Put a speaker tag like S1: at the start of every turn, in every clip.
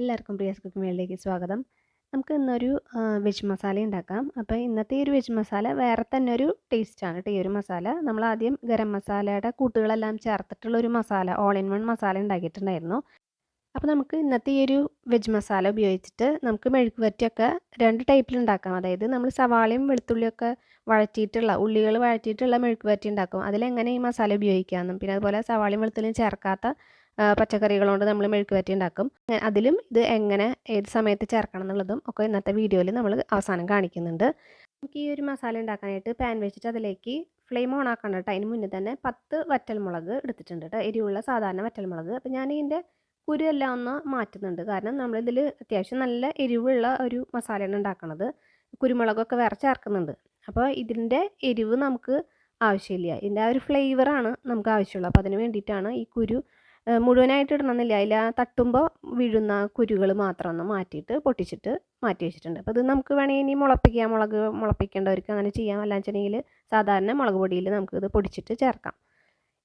S1: എല്ലാവർക്കും പ്രിയാസ് കുക്കിംഗ് വേൾഡിലേക്ക് സ്വാഗതം. നമുക്ക് ഇന്നൊരു വെജ് മസാല ഉണ്ടാക്കാം. അപ്പോൾ ഇന്നത്തെ ഈ ഒരു വെജ് മസാല വേറെ തന്നെ ഒരു ടേസ്റ്റാണ് കേട്ടോ. ഈ ഒരു മസാല നമ്മൾ ആദ്യം ഗരം മസാലയുടെ കൂട്ടുകളെല്ലാം ചേർത്തിട്ടുള്ളൊരു masala, all in one masala ഉണ്ടാക്കിയിട്ടുണ്ടായിരുന്നു. അപ്പോൾ നമുക്ക് ഇന്നത്തെ ഈ ഒരു വെജ് മസാല ഉപയോഗിച്ചിട്ട് നമുക്ക് മെഴുക്ക് വരട്ടിയൊക്കെ രണ്ട് ടൈപ്പിൽ ഉണ്ടാക്കാം. അതായത് നമ്മൾ സവാളയും വെളുത്തുള്ളിയൊക്കെ വഴറ്റിയിട്ടുള്ള ഉള്ളികൾ വഴറ്റിയിട്ടുള്ള മെഴുക്ക് വരട്ടി ഉണ്ടാക്കും. അതിലെങ്ങനെ ഈ മസാല ഉപയോഗിക്കാമെന്നും പിന്നെ അതുപോലെ സവാളയും വെളുത്തുള്ളിയും ചേർക്കാത്ത പച്ചക്കറികൾ കൊണ്ട് നമ്മൾ മെഴുക്ക് വരട്ടി ഉണ്ടാക്കും. അതിലും ഇത് എങ്ങനെ ഏത് സമയത്ത് ചേർക്കണം എന്നുള്ളതും ഒക്കെ ഇന്നത്തെ വീഡിയോയിൽ നമ്മൾ അവസാനം കാണിക്കുന്നുണ്ട്. നമുക്ക് ഈ ഒരു മസാല ഉണ്ടാക്കാനായിട്ട് പാൻ വെച്ചിട്ട് അതിലേക്ക് ഫ്ലെയിം ഓൺ ആക്കണം കേട്ടോ. അതിന് മുന്നേ തന്നെ 10 വറ്റൽമുളക് എടുത്തിട്ടുണ്ട് കേട്ടോ, എരിവുള്ള സാധാരണ വറ്റൽമുളക്. അപ്പോൾ ഞാൻ ഇതിൻ്റെ കുരു എല്ലാം ഒന്ന് മാറ്റുന്നുണ്ട്, കാരണം നമ്മളിതിൽ അത്യാവശ്യം നല്ല എരിവുള്ള ഒരു മസാലയാണ് ഉണ്ടാക്കുന്നത്. കുരുമുളകൊക്കെ വേറെ ചേർക്കുന്നുണ്ട്. അപ്പോൾ ഇതിൻ്റെ എരിവ് നമുക്ക് ആവശ്യമില്ല, ഇതിൻ്റെ ആ ഒരു ഫ്ലേവറാണ് നമുക്ക് ആവശ്യമുള്ളത്. അപ്പോൾ അതിന് വേണ്ടിയിട്ടാണ് ഈ കുരു മുഴുവനായിട്ട് ഇടണമെന്നില്ല. അതിൽ ആ തട്ടുമ്പോൾ വീഴുന്ന കുരുകൾ മാത്രം ഒന്ന് മാറ്റിയിട്ട് പൊട്ടിച്ചിട്ട് മാറ്റി വെച്ചിട്ടുണ്ട്. അപ്പോൾ ഇത് നമുക്ക് വേണമെങ്കിൽ ഇനി മുളപ്പിക്കാം, മുളപ്പിക്കേണ്ടവർക്ക് അങ്ങനെ ചെയ്യാം. അല്ലാന്ന് വെച്ചിട്ടുണ്ടെങ്കിൽ സാധാരണ മുളക് പൊടിയിൽ നമുക്കിത് പൊടിച്ചിട്ട് ചേർക്കാം.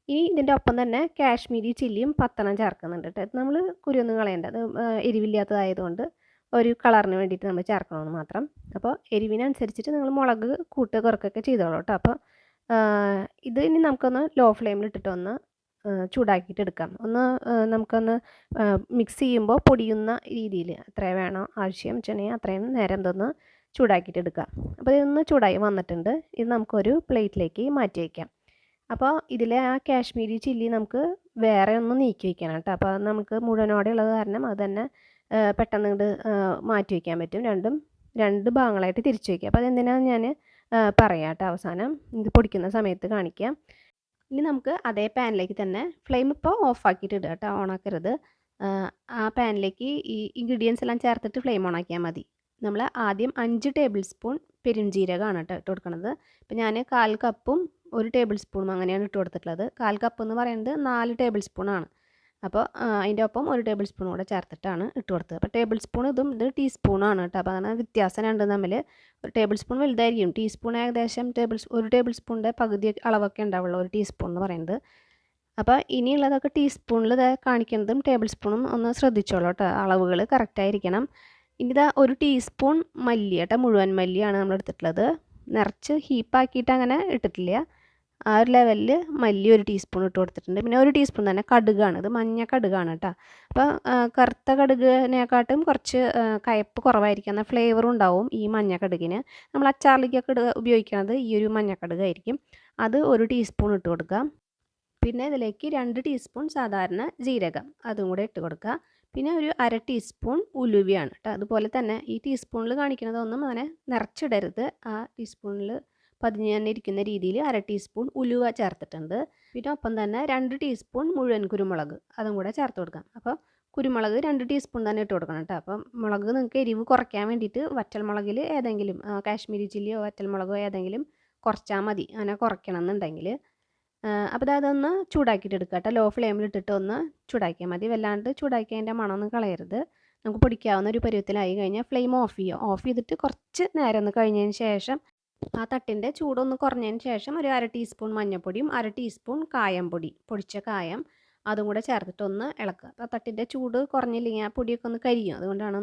S1: ഇനി ഇതിൻ്റെ ഒപ്പം തന്നെ കാശ്മീരി ചില്ലിയും 10 ചേർക്കുന്നുണ്ട് കേട്ടോ. നമ്മൾ കുരുവൊന്നും കളയേണ്ട, അത് എരിവില്ലാത്തതായതുകൊണ്ട് ഒരു കളറിന് വേണ്ടിയിട്ട് നമ്മൾ ചേർക്കണമെന്ന് മാത്രം. അപ്പോൾ എരിവിനനുസരിച്ചിട്ട് നിങ്ങൾ മുളക് കൂട്ട് കുറക്കൊക്കെ ചെയ്തോളൂ കേട്ടോ. അപ്പോൾ ഇത് ഇനി നമുക്കൊന്ന് ലോ ഫ്ലെയിമിലിട്ടിട്ട് ഒന്ന് ചൂടാക്കിയിട്ട് എടുക്കാം. നമുക്കൊന്ന് മിക്സ് ചെയ്യുമ്പോൾ പൊടിയുന്ന രീതിയിൽ എത്ര വേണോ ആവശ്യം വെച്ചിട്ടുണ്ടെങ്കിൽ അത്രയും നേരം ഇതൊന്ന് ചൂടാക്കിയിട്ട് എടുക്കാം. അപ്പോൾ ഇതൊന്ന് ചൂടായി വന്നിട്ടുണ്ട്. ഇത് നമുക്കൊരു പ്ലേറ്റിലേക്ക് മാറ്റി വയ്ക്കാം. അപ്പോൾ ഇതിലെ ആ കാശ്മീരി ചില്ലി നമുക്ക് വേറെ ഒന്ന് നീക്കി വയ്ക്കണം കേട്ടോ. അപ്പോൾ അത് നമുക്ക് മുഴുവനോടെ ഉള്ളത് കാരണം അത് തന്നെ പെട്ടെന്ന് ഇങ്ങോട്ട് മാറ്റി വയ്ക്കാൻ പറ്റും. രണ്ട് ഭാഗങ്ങളായിട്ട് തിരിച്ചു വയ്ക്കുക. അപ്പോൾ അതെന്തിനാണെന്ന് ഞാൻ പറയാം കേട്ടോ, അവസാനം ഇത് പൊടിക്കുന്ന സമയത്ത് കാണിക്കാം. ഇനി നമുക്ക് അതേ പാനിലേക്ക് തന്നെ ഫ്ലെയിം ഇപ്പോൾ ഓഫാക്കിയിട്ട് ഇടുക കേട്ടോ, ഓണാക്കരുത്. ആ പാനിലേക്ക് ഈ ഇൻഗ്രീഡിയൻസ് എല്ലാം ചേർത്തിട്ട് ഫ്ലെയിം ഓണാക്കിയാൽ മതി. നമ്മൾ ആദ്യം 5 ടേബിൾ സ്പൂൺ പെരുംജീരകമാണ് കേട്ടോ ഇട്ട് കൊടുക്കുന്നത്. അപ്പോൾ ഞാൻ 1/4 കപ്പും 1 ടേബിൾ സ്പൂണും അങ്ങനെയാണ് ഇട്ട് കൊടുത്തിട്ടുള്ളത്. 1/4 കപ്പ് എന്ന് പറയുന്നത് 4 ടേബിൾ സ്പൂണാണ്. അപ്പോൾ അതിൻ്റെ ഒപ്പം 1 ടേബിൾ സ്പൂൺ കൂടെ ചേർത്തിട്ടാണ് ഇട്ട് കൊടുത്തത്. അപ്പോൾ ടേബിൾ സ്പൂൺ ഇത് ടീസ്പൂണാണ് കേട്ടോ. അപ്പോൾ അതാണ് വ്യത്യാസം രണ്ടും തമ്മിൽ. ഒരു ടേബിൾ സ്പൂൺ വലുതായിരിക്കും, ടീസ്പൂൺ ഏകദേശം 1 ടേബിൾ സ്പൂണിൻ്റെ പകുതി അളവൊക്കെ ഉണ്ടാവുള്ളൂ ഒരു ടീസ്പൂൺ എന്ന് പറയുന്നത്. അപ്പോൾ ഇനിയുള്ളതൊക്കെ ടീസ്പൂണിൽ കാണിക്കുന്നതും ടേബിൾ സ്പൂണും ഒന്ന് ശ്രദ്ധിച്ചോളൂ കേട്ടോ, അളവുകൾ കറക്റ്റായിരിക്കണം. ഇനി ഇതാ 1 ടീസ്പൂൺ മല്ലി കേട്ടോ, മുഴുവൻ മല്ലിയാണ് നമ്മൾ എടുത്തിട്ടുള്ളത്. നിറച്ച് ഹീപ്പാക്കിയിട്ട് അങ്ങനെ ഇട്ടിട്ടില്ല. ആ ഒരു ലെവലിൽ മല്ലി 1 ടീസ്പൂൺ ഇട്ട് കൊടുത്തിട്ടുണ്ട്. പിന്നെ 1 ടീസ്പൂൺ തന്നെ കടുകാണ്, ഇത് മഞ്ഞ കടുകാണ് കേട്ടോ. അപ്പോൾ കറുത്ത കടുകിനെക്കാട്ടും കുറച്ച് കയ്പ്പ് കുറവായിരിക്കും, എന്നാൽ ഫ്ലേവറും ഉണ്ടാവും ഈ മഞ്ഞ കടുകിന്. നമ്മൾ അച്ചാറിലേക്കൊക്കെ ഉപയോഗിക്കുന്നത് ഈ ഒരു മഞ്ഞ കടുകായിരിക്കും. അത് 1 ടീസ്പൂൺ ഇട്ട് കൊടുക്കുക. പിന്നെ ഇതിലേക്ക് 2 ടീസ്പൂൺ സാധാരണ ജീരകം അതും കൂടെ ഇട്ട് കൊടുക്കുക. പിന്നെ ഒരു 1/2 ടീസ്പൂൺ ഉലുവയാണ് കേട്ടോ. അതുപോലെ തന്നെ ഈ ടീസ്പൂണിൽ കാണിക്കുന്നതൊന്നും അങ്ങനെ നിറച്ചിടരുത്. ആ ടീസ്പൂണിൽ പതിഞ്ഞ് തന്നെ ഇരിക്കുന്ന രീതിയിൽ 1/2 ടീസ്പൂൺ ഉലുവ ചേർത്തിട്ടുണ്ട്. പിന്നെ ഒപ്പം തന്നെ 2 ടീസ്പൂൺ മുഴുവൻ കുരുമുളക് അതും കൂടെ ചേർത്ത് കൊടുക്കാം. അപ്പോൾ കുരുമുളക് 2 ടീസ്പൂൺ തന്നെ ഇട്ട് കൊടുക്കണം കേട്ടോ. അപ്പം മുളക് നിങ്ങൾക്ക് എരിവ് കുറയ്ക്കാൻ വേണ്ടിയിട്ട് വറ്റൽമുളകിൽ ഏതെങ്കിലും കാശ്മീരി ചില്ലിയോ വറ്റൽമുളകോ ഏതെങ്കിലും കുറച്ചാൽ മതി, അങ്ങനെ കുറയ്ക്കണം എന്നുണ്ടെങ്കിൽ. അപ്പോൾ അതൊന്ന് ചൂടാക്കിയിട്ട് എടുക്കുക കേട്ടോ. ലോ ഫ്ലെയിമിലിട്ടിട്ട് ഒന്ന് ചൂടാക്കിയാൽ മതി, വല്ലാണ്ട് ചൂടാക്കി അതിൻ്റെ മണമൊന്നും കളയരുത്. നമുക്ക് പൊടിക്കാവുന്ന ഒരു പരുവത്തിലായി കഴിഞ്ഞാൽ ഫ്ലെയിം ഓഫ് ചെയ്യുക. ഓഫ് ചെയ്തിട്ട് കുറച്ച് നേരം ഒന്ന് കഴിഞ്ഞതിന് ശേഷം ആ തട്ടിൻ്റെ ചൂടൊന്ന് കുറഞ്ഞതിന് ശേഷം ഒരു 1/2 ടീസ്പൂൺ മഞ്ഞൾപ്പൊടിയും 1/2 ടീസ്പൂൺ കായം പൊടി, പൊടിച്ച കായം അതും കൂടെ ചേർത്തിട്ട് ഒന്ന് ഇളക്കുക. അപ്പോൾ തട്ടിൻ്റെ ചൂട് കുറഞ്ഞില്ലെങ്കിൽ ആ പൊടിയൊക്കെ ഒന്ന് കരിയും, അതുകൊണ്ടാണ്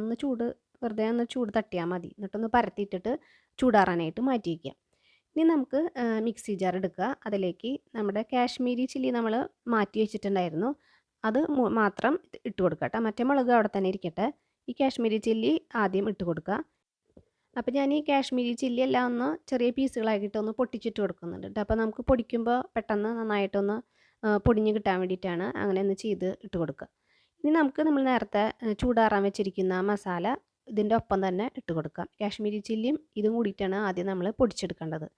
S1: വെറുതെ ഒന്ന് ചൂട് തട്ടിയാൽ മതി. എന്നിട്ടൊന്ന് പരത്തിയിട്ടിട്ട് ചൂടാറാനായിട്ട് മാറ്റി വയ്ക്കുക. ഇനി നമുക്ക് മിക്സി ജാർ എടുക്കുക. അതിലേക്ക് നമ്മുടെ കാശ്മീരി ചില്ലി നമ്മൾ മാറ്റി വെച്ചിട്ടുണ്ടായിരുന്നു, അത് മാത്രം ഇട്ട് കൊടുക്കുക കേട്ടോ. മറ്റേ മുളക് അവിടെ തന്നെ ഇരിക്കട്ടെ. ഈ കാശ്മീരി ചില്ലി ആദ്യം ഇട്ട് കൊടുക്കുക. അപ്പോൾ ഞാൻ ഈ കാശ്മീരി ചില്ലി എല്ലാം ഒന്ന് ചെറിയ പീസുകളാക്കിയിട്ട് ഒന്ന് പൊട്ടിച്ചിട്ട് കൊടുക്കുന്നുണ്ട് കേട്ടോ. അപ്പോൾ നമുക്ക് പൊടിക്കുമ്പോൾ പെട്ടെന്ന് നന്നായിട്ടൊന്ന് പൊടിഞ്ഞ് കിട്ടാൻ വേണ്ടിയിട്ടാണ് അങ്ങനെ ഒന്ന് ചെയ്ത് ഇട്ട് കൊടുക്കുക. ഇനി നമ്മൾ നേരത്തെ ചൂടാറാൻ വെച്ചിരിക്കുന്ന മസാല ഇതിൻ്റെ ഒപ്പം തന്നെ ഇട്ട് കൊടുക്കാം. കാശ്മീരി ചില്ലിയും ഇതും കൂടിയിട്ടാണ് ആദ്യം നമ്മൾ പൊടിച്ചെടുക്കേണ്ടത്.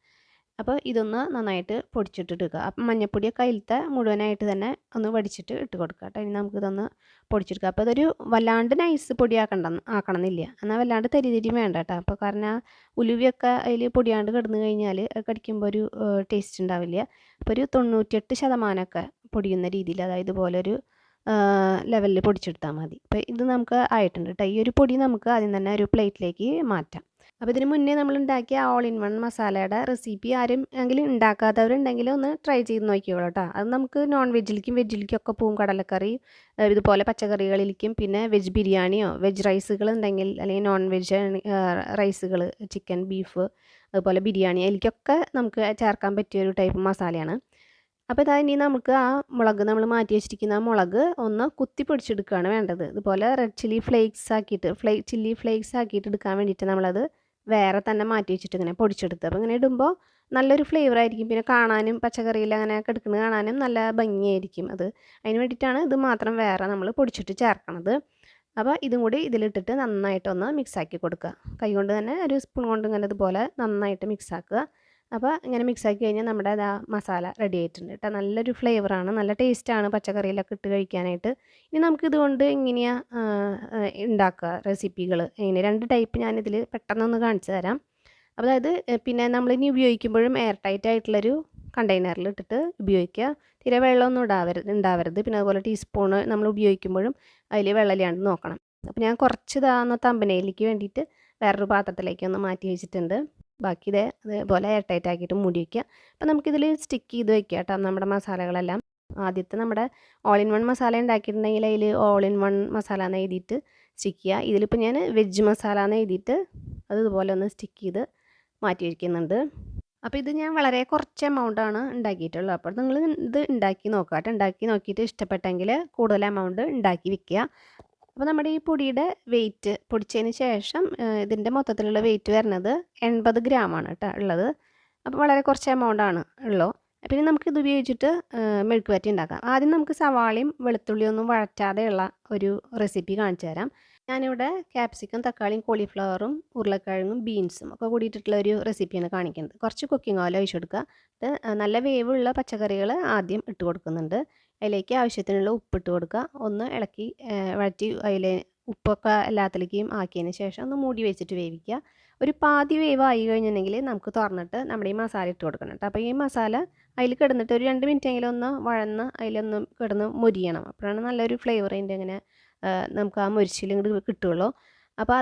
S1: അപ്പോൾ ഇതൊന്ന് നന്നായിട്ട് പൊടിച്ചിട്ടെടുക്കുക. അപ്പം മഞ്ഞൾപ്പൊടിയൊക്കെ അതിലത്തെ മുഴുവനായിട്ട് തന്നെ ഒന്ന് വടിച്ചിട്ട് ഇട്ട് കൊടുക്കുക കേട്ടോ. ഇനി നമുക്കിതൊന്ന് പൊടിച്ചെടുക്കുക. അപ്പോൾ അതൊരു വല്ലാണ്ട് നൈസ് ആക്കണമെന്നില്ല, എന്നാൽ വല്ലാണ്ട് തരിതരിയും വേണ്ട കേട്ടോ. അപ്പോൾ കാരണം ഉലുവയൊക്കെ അതിൽ പൊടിയാണ്ട് കിടന്നു കഴിഞ്ഞാൽ കടിക്കുമ്പോൾ ഒരു ടേസ്റ്റ് ഉണ്ടാവില്ല. അപ്പോൾ ഒരു 98% പൊടിയുന്ന രീതിയിൽ, അതായത് ഇതുപോലെ ഒരു ലെവലിൽ പൊടിച്ചെടുത്താൽ മതി. അപ്പോൾ ഇത് നമുക്ക് ആയിട്ടുണ്ട് കേട്ടോ. ഈ ഒരു പൊടി നമുക്ക് ആദ്യം തന്നെ ഒരു പ്ലേറ്റിലേക്ക് മാറ്റാം. അപ്പോൾ ഇതിന് മുന്നേ നമ്മൾ ഉണ്ടാക്കിയ ഓൾ ഇൻ വൺ മസാലയുടെ റെസിപ്പി ആരും എങ്കിലും ഉണ്ടാക്കാത്തവരുണ്ടെങ്കിൽ ഒന്ന് ട്രൈ ചെയ്ത് നോക്കിയോളൂ കേട്ടോ. അത് നമുക്ക് നോൺ വെജിലേക്കും വെജിലേക്കും ഒക്കെ പോവും. കടലക്കറി ഇതുപോലെ പച്ചക്കറികളിലേക്കും പിന്നെ വെജ് ബിരിയാണിയോ വെജ് റൈസുകൾ ഉണ്ടെങ്കിൽ അല്ലെങ്കിൽ നോൺ വെജ് റൈസുകൾ ചിക്കൻ ബീഫ് അതുപോലെ ബിരിയാണി അതിലേക്കൊക്കെ നമുക്ക് ചേർക്കാൻ പറ്റിയൊരു ടൈപ്പ് മസാലയാണ്. അപ്പോൾ ഇതാ ഇനി നമുക്ക് ആ മുളക് നമ്മൾ മാറ്റി വെച്ചിരിക്കുന്ന ആ മുളക് ഒന്ന് കുത്തി പൊടിച്ചെടുക്കുകയാണ് വേണ്ടത്. ഇതുപോലെ റെഡ് ചില്ലി ഫ്ലേക്സ് ആക്കിയിട്ട് ചില്ലി ഫ്ലേക്സ് ആക്കിയിട്ട് എടുക്കാൻ വേണ്ടിയിട്ട് നമ്മളത് വേറെ തന്നെ മാറ്റി വെച്ചിട്ട് ഇങ്ങനെ പൊടിച്ചെടുത്ത്. അപ്പോൾ ഇങ്ങനെ ഇടുമ്പോൾ നല്ലൊരു ഫ്ലേവർ ആയിരിക്കും. പിന്നെ കാണാനും പച്ചക്കറിയിൽ അങ്ങനെ എടുക്കുന്നത് കാണാനും നല്ല ഭംഗിയായിരിക്കും. അതിന് വേണ്ടിയിട്ടാണ് ഇത് മാത്രം വേറെ നമ്മൾ പൊടിച്ചിട്ട് ചേർക്കണത്. അപ്പോൾ ഇതും കൂടി ഇതിലിട്ടിട്ട് നന്നായിട്ടൊന്ന് മിക്സാക്കി കൊടുക്കുക. കൈ കൊണ്ട് തന്നെ ഒരു സ്പൂൺ കൊണ്ട് ഇങ്ങനെ ഇതുപോലെ നന്നായിട്ട് മിക്സാക്കുക. അപ്പോൾ ഇങ്ങനെ മിക്സാക്കി കഴിഞ്ഞാൽ നമ്മുടെ മസാല റെഡി ആയിട്ടുണ്ട് കേട്ടോ. നല്ലൊരു ഫ്ലേവറാണ്, നല്ല ടേസ്റ്റാണ് പച്ചക്കറിയിലൊക്കെ ഇട്ട് കഴിക്കാനായിട്ട്. ഇനി നമുക്കിതുകൊണ്ട് എങ്ങനെയാണ് ഉണ്ടാക്കുക റെസിപ്പികൾ എങ്ങനെ 2 ടൈപ്പ് ഞാനിതിൽ പെട്ടെന്നൊന്ന് കാണിച്ചു തരാം. അപ്പോൾ അതായത് പിന്നെ നമ്മളിനി ഉപയോഗിക്കുമ്പോഴും എയർ ടൈറ്റ് ആയിട്ടുള്ളൊരു കണ്ടെയ്നറിൽ ഇട്ടിട്ട് ഉപയോഗിക്കുക. തീരെ വെള്ളമൊന്നും ഉണ്ടാവരുത്. പിന്നെ അതുപോലെ ടീസ്പൂണ് നമ്മൾ ഉപയോഗിക്കുമ്പോഴും അതിൽ വെള്ളമില്ലാണ്ട് നോക്കണം. അപ്പോൾ ഞാൻ കുറച്ച് തമ്പനയിലേക്ക് വേണ്ടിയിട്ട് വേറൊരു പാത്രത്തിലേക്ക് ഒന്ന് മാറ്റി വെച്ചിട്ടുണ്ട്. ബാക്കി അതേപോലെ എയർ ടൈറ്റ് ആക്കിയിട്ട് മൂടി വയ്ക്കുക. അപ്പോൾ നമുക്കിതിൽ സ്റ്റിക്ക് ചെയ്ത് വയ്ക്കുക കേട്ടോ നമ്മുടെ മസാലകളെല്ലാം. ആദ്യത്തെ നമ്മുടെ ഓൾ ഇൻ വൺ മസാല ഉണ്ടാക്കിയിട്ടുണ്ടെങ്കിൽ അതിൽ ഓൾ ഇൻ വൺ മസാല എന്ന് എഴുതിയിട്ട് സ്റ്റിക്ക് ചെയ്യുക. ഇതിലിപ്പോൾ ഞാൻ വെജ് മസാല എന്ന് എഴുതിയിട്ട് അത് ഇതുപോലെ ഒന്ന് സ്റ്റിക്ക് ചെയ്ത് മാറ്റി വയ്ക്കുന്നുണ്ട്. അപ്പോൾ ഇത് ഞാൻ വളരെ കുറച്ച് എമൗണ്ടാണ് ഉണ്ടാക്കിയിട്ടുള്ളത്. അപ്പോൾ നിങ്ങൾ ഇത് ഉണ്ടാക്കി നോക്കുക കേട്ടോ. ഉണ്ടാക്കി നോക്കിയിട്ട് ഇഷ്ടപ്പെട്ടെങ്കിൽ കൂടുതൽ എമൗണ്ട് ഉണ്ടാക്കി വെക്കുക. അപ്പോൾ നമ്മുടെ ഈ പൊടിയുടെ വെയിറ്റ് പൊടിച്ചതിന് ശേഷം ഇതിൻ്റെ മൊത്തത്തിലുള്ള വെയിറ്റ് വരുന്നത് 80 ഗ്രാമാണ് കേട്ടോ ഉള്ളത്. അപ്പോൾ വളരെ കുറച്ച് എമൗണ്ടാണ് ഉള്ളൂ. പിന്നെ നമുക്കിത് ഉപയോഗിച്ചിട്ട് മെഴുക്ക് വരട്ടി ഉണ്ടാക്കാം. ആദ്യം നമുക്ക് സവാളയും വെളുത്തുള്ളിയൊന്നും വഴറ്റാതെയുള്ള ഒരു റെസിപ്പി കാണിച്ചു തരാം. ഞാനിവിടെ ക്യാപ്സിക്കം തക്കാളിയും കോളിഫ്ലവറും ഉരുളക്കിഴങ്ങും ബീൻസും ഒക്കെ കൂടിയിട്ടുള്ള ഒരു റെസിപ്പിയാണ് കാണിക്കുന്നത്. കുറച്ച് കുക്കിംഗ് ഓയിൽ ഒഴിച്ചു കൊടുക്കുക. നല്ല വേവുള്ള പച്ചക്കറികൾ ആദ്യം ഇട്ട് കൊടുക്കുന്നുണ്ട്. അതിലേക്ക് ആവശ്യത്തിനുള്ള ഉപ്പിട്ട് കൊടുക്കുക. ഒന്ന് ഇളക്കി വഴറ്റി അതിൽ ഉപ്പൊക്കെ എല്ലാത്തിലേക്കും ആക്കിയതിന് ശേഷം ഒന്ന് മൂടി വെച്ചിട്ട് വേവിക്കുക. ഒരു പാതി വേവായി കഴിഞ്ഞിട്ടുണ്ടെങ്കിൽ നമുക്ക് തുറന്നിട്ട് നമ്മുടെ ഈ മസാല ഇട്ട് കൊടുക്കണം കേട്ടോ. അപ്പോൾ ഈ മസാല അതിൽ കിടന്നിട്ട് ഒരു 2 മിനിറ്റെങ്കിലും ഒന്ന് വഴന്ന് അതിലൊന്ന് കിടന്ന് മൊരിയണം. അപ്പോഴാണ് നല്ലൊരു ഫ്ലേവർ അതിൻ്റെ ഇങ്ങനെ നമുക്ക് ആ മൊരിച്ചിൽ ഇങ്ങോട്ട് കിട്ടുകയുള്ളൂ. അപ്പോൾ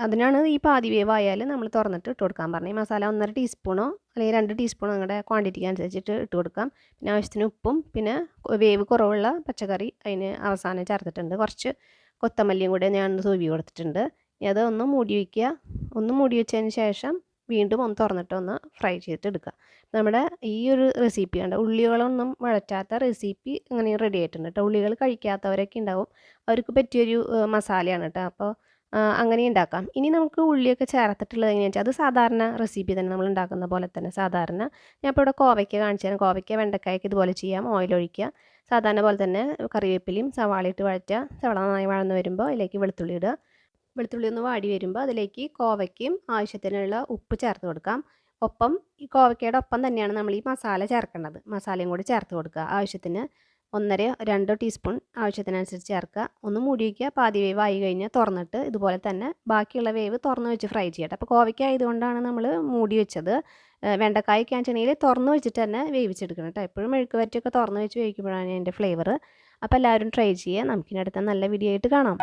S1: അതിനാണ് ഈ പാതി വേവായാൽ നമ്മൾ തുറന്നിട്ട് ഇട്ട് കൊടുക്കാൻ പറഞ്ഞത്. ഈ മസാല 1.5 ടീസ്പൂണോ അല്ലെങ്കിൽ 2 ടീസ്പൂണോ നിങ്ങളുടെ ക്വാണ്ടിറ്റിക്ക് അനുസരിച്ചിട്ട് ഇട്ട് കൊടുക്കാം. പിന്നെ ആവശ്യത്തിന് ഉപ്പും പിന്നെ വേവ് കുറവുള്ള പച്ചക്കറി അതിന് അവസാനം ചേർത്തിട്ടുണ്ട്. കുറച്ച് കൊത്തമല്ലിയും കൂടെ ഞാൻ തൂവി കൊടുത്തിട്ടുണ്ട്. അത് ഒന്ന് മൂടി വയ്ക്കുക. ഒന്ന് മൂടി വെച്ചതിന് ശേഷം വീണ്ടും ഒന്ന് തുറന്നിട്ട് ഒന്ന് ഫ്രൈ ചെയ്തിട്ട് എടുക്കുക. നമ്മുടെ ഈ ഒരു റെസിപ്പി ഉണ്ട്, ഉള്ളികളൊന്നും വഴറ്റാത്ത റെസിപ്പി അങ്ങനെ റെഡി ആയിട്ടുണ്ട് കേട്ടോ. ഉള്ളികൾ കഴിക്കാത്തവരൊക്കെ ഉണ്ടാവും, അവർക്ക് പറ്റിയൊരു മസാലയാണ് കേട്ടോ. അപ്പോൾ അങ്ങനെ ഉണ്ടാക്കാം. ഇനി നമുക്ക് ഉള്ളിയൊക്കെ ചേർത്തിട്ടുള്ളത് എങ്ങനെയാണെന്ന് വെച്ചാൽ അത് സാധാരണ റെസിപ്പി തന്നെ നമ്മൾ ഉണ്ടാക്കുന്ന പോലെ തന്നെ സാധാരണ. ഞാൻ ഇപ്പോൾ ഇവിടെ കോവയ്ക്ക കാണിച്ചു തരാം. കോവയ്ക്ക വെണ്ടക്കായ്ക്ക് ഇതുപോലെ ചെയ്യാം. ഓയിൽ ഒഴിക്കുക. സാധാരണ പോലെ തന്നെ കറിവേപ്പിലയും സവാള ഇട്ട് വഴറ്റുക. സവാള നന്നായി വഴന്ന് വരുമ്പോൾ അതിലേക്ക് വെളുത്തുള്ളി ഇടുക. വെളുത്തുള്ളി ഒന്ന് വാടി വരുമ്പോൾ അതിലേക്ക് കോവയ്ക്കും ആവശ്യത്തിനുള്ള ഉപ്പ് ചേർത്ത് കൊടുക്കാം. ഒപ്പം ഈ കോവയ്ക്കയുടെ ഒപ്പം തന്നെയാണ് നമ്മൾ ഈ മസാല ചേർക്കേണ്ടത്. മസാലയും കൂടി ചേർത്ത് കൊടുക്കുക. ആവശ്യത്തിന് 1-2 ടീസ്പൂൺ ആവശ്യത്തിനനുസരിച്ച് ചേർക്കുക. ഒന്ന് മൂടി വയ്ക്കുക. പാതി വേവ് ആയി കഴിഞ്ഞാൽ തുറന്നിട്ട് ഇതുപോലെ തന്നെ ബാക്കിയുള്ള വേവ് തുറന്ന് വെച്ച് ഫ്രൈ ചെയ്യട്ടെ. അപ്പോൾ കോവയ്ക്ക ആയതുകൊണ്ടാണ് നമ്മൾ മൂടി വെച്ചത്. വെണ്ടക്കായ്ക്ക് ആണെന്നുണ്ടെങ്കിൽ തുറന്ന് വെച്ചിട്ട് തന്നെ വേവിച്ചെടുക്കണം കേട്ടോ. എപ്പോഴും മെഴുക്ക് വരട്ടിയൊക്കെ തുറന്ന് വെച്ച് വേവിക്കുമ്പോഴാണ് അതിൻ്റെ ഫ്ലേവർ. അപ്പോൾ എല്ലാവരും ട്രൈ ചെയ്യുക. നമുക്കിനി അടുത്ത നല്ല വീഡിയോ ആയിട്ട് കാണാം.